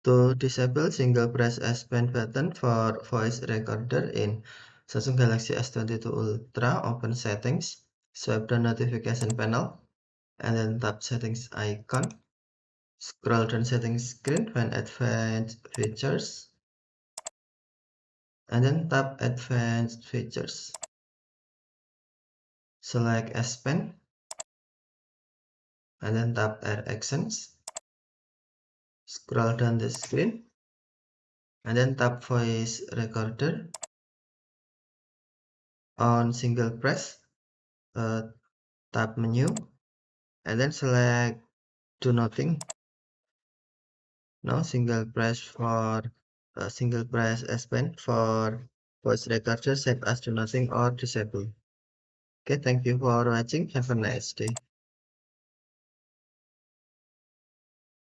To disable single press S Pen button for voice recorder in Samsung Galaxy S22 Ultra, open settings, swipe the notification panel, and then tap settings icon. Scroll down settings screen, find advanced features, and then tap advanced features. Select S Pen, and then tap Air Actions. Scroll down the screen, and then tap voice recorder. On single press, tap menu, and then select do nothing. Now single press S Pen for voice recorder set as do nothing or disable. Okay, thank you for watching. Have a nice day.